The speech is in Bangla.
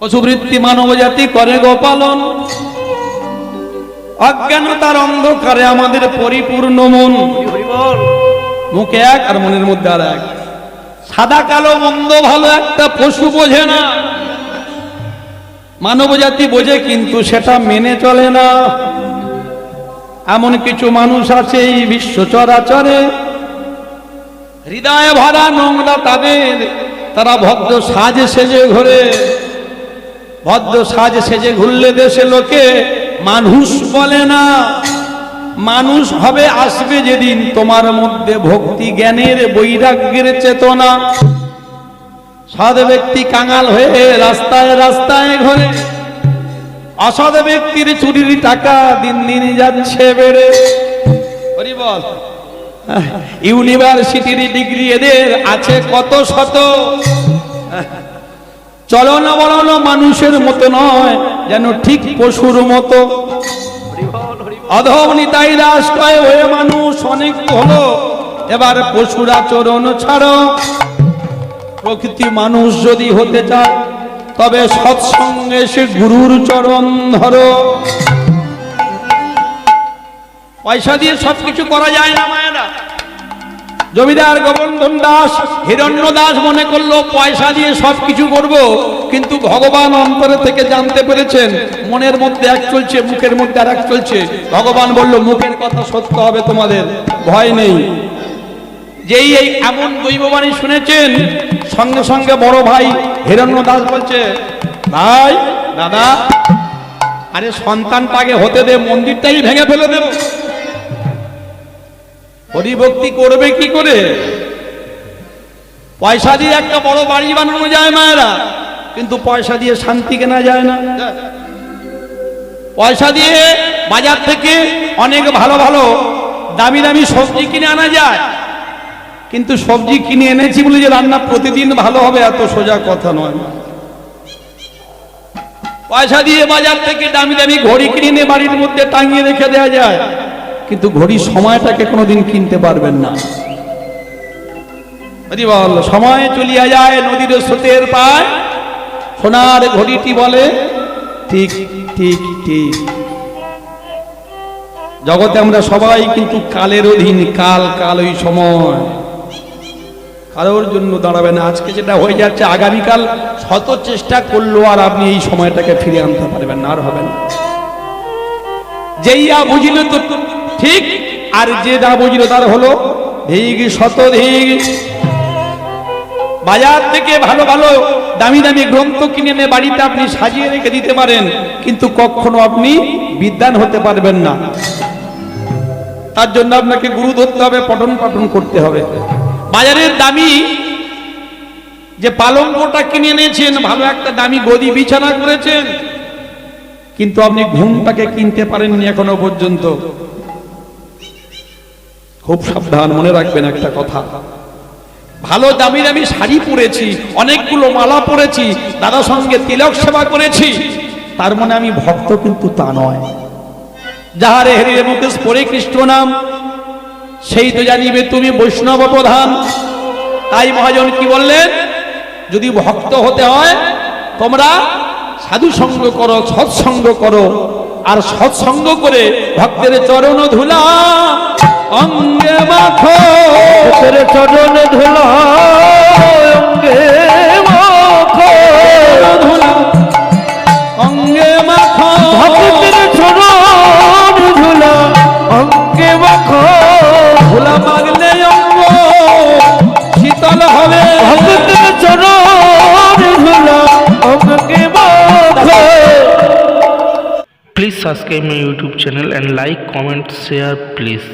পশুবৃত্তি মানব জাতি করে গোপালন, অজ্ঞানতার অন্ধকারে আমাদের পরিপূর্ণ মন। মুখে এক আর মনের মধ্যে আর এক, সাদা কালো মন্দ ভালো একটা পশু বোঝে না, মানব জাতি বোঝে কিন্তু সেটা মেনে চলে না। এমন কিছু মানুষ আছে এই বিশ্ব চরাচরে, হৃদয়ে ভরা নোংরা তাদের, তারা ভদ্র সাজে সেজে ঘোরে। ভদ্র সাজে সেজে ঘুরলে দেশে লোকে মানুষ বলে না। মানুষ হবে আসবে যেদিন তোমার মধ্যে ভক্তি জ্ঞানের বৈরাগ্যের চেতনা। সৎ ব্যক্তি কাঙাল হয়ে রাস্তায় রাস্তায় ঘোরে, অসৎ ব্যক্তির চুরির টাকা দিন দিন যাচ্ছে বেড়ে। হরি বল। ইউনিভার্সিটির ডিগ্রি এদের আছে কত শত, চলন বলন মানুষের মতো নয়, যেন ঠিক পশুর মতো। অধম নিতাই দাস কয় ওয়ে মানুষ অনেক হলো, এবার পশুর আচরণ ছাড়ো। প্রকৃতি মানুষ যদি হতে চায় তবে সৎসঙ্গে সে গুরুর চরণ ধরো। পয়সা দিয়ে সবকিছু করা যায় না মায়েরা। জমিদার গোবর্ধন দাস হিরণ্য দাস মনে করলো পয়সা দিয়ে সবকিছু করব, কিন্তু ভগবান অন্তরে থেকে জানতে পেরেছেন মনের মধ্যে এক চলছে, মুখের মধ্যে আর এক চলছে। ভগবান বলল মুখের কথা সত্য হবে, তোমাদের ভয় নেই। যেই এই এমন দৈববাণী শুনেছেন, সঙ্গে সঙ্গে বড় ভাই হিরণ্য দাস বলছে, ভাই দাদা, আরে সন্তানটাকে হতে দে, মন্দিরটাই ভেঙে ফেলে দেব। হরিভক্তি করবে কি করে? পয়সা দিয়ে একটা বড় বাড়ি বানানো যায় মায়েরা, কিন্তু পয়সা দিয়ে শান্তি কেনা যায় না। পয়সা দিয়ে বাজার থেকে অনেক ভালো ভালো দামি দামি সবজি কিনে আনা যায়, কিন্তু সবজি কিনে এনেছি বলে যে রান্না প্রতিদিন ভালো হবে এত সোজা কথা নয়। পয়সা দিয়ে বাজার থেকে দামি দামি ঘড়ি কিনে এনে বাড়ির মধ্যে টাঙিয়ে রেখে দেওয়া যায়, কিন্তু ঘড়ির সময়টাকে কোনোদিন কিনতে পারবেন না। বল সময় চলিয়া যায় নদীর স্রোতের পায়, সোনার ঘড়িটি বলে ঠিক ঠিক ঠিক। জগতে আমরা সবাই কিন্তু কালের অধীন, কাল কাল ওই সময় কারোর জন্য দাঁড়াবে না। আজকে যেটা হয়ে যাচ্ছে আগামীকাল শত চেষ্টা করলো আর আপনি এই সময়টাকে ফিরে আনতে পারবেন না, আর হবে না। যেইয়া বুঝিল তো ঠিক, আর যে না বুঝিল তার হলো ধিক শতধিক। বাজার থেকে ভালো ভালো দামি দামি গ্রন্থ কিনে এনে বাড়িতে আপনি সাজিয়ে রেখে দিতে পারেন, কিন্তু কখনো আপনি বিদ্বান হতে পারবেন না। তার জন্য আপনাকে গুরু ধরতে হবে, পঠন পাঠন করতে হবে। বাজারের দামি যে পালঙ্কটা কিনে এনেছেন, ভালো একটা দামি গদি বিছানা করেছেন, কিন্তু আপনি ঘুমটাকে কিনতে পারেননি এখনো পর্যন্ত। খুব সাবধান, মনে রাখবেন একটা কথা। ভালো দামি দামি শাড়ি পরেছি, অনেকগুলো মালা পরেছি, দাদার সঙ্গে তিলক সেবা করেছি, তার মানে আমি ভক্ত কিন্তু তা নয়। যাহারে হৃদয় মুকেশ পরে কৃষ্ণ নাম, সেই তো জানিবে তুমি বৈষ্ণব প্রধান। তাই মহাজন কি বললেন, যদি ভক্ত হতে হয় তোমরা সাধু সঙ্গ করো, সৎসঙ্গ করো, আর সৎসঙ্গ করে ভক্তের চরণ ধুলা অঙ্গে মাখো, ভক্তের চরণ ধুলা অঙ্গে মাখো, ধুলা অঙ্গে মাখো, ভক্তের চরণ ধুলা অঙ্গে মাখো। ধুলা মাগলে অঙ্গ শীতল হবে, ভক্তের চরণ ধুলা অঙ্গে মাখো। Please subscribe my YouTube channel and like, comment, share please.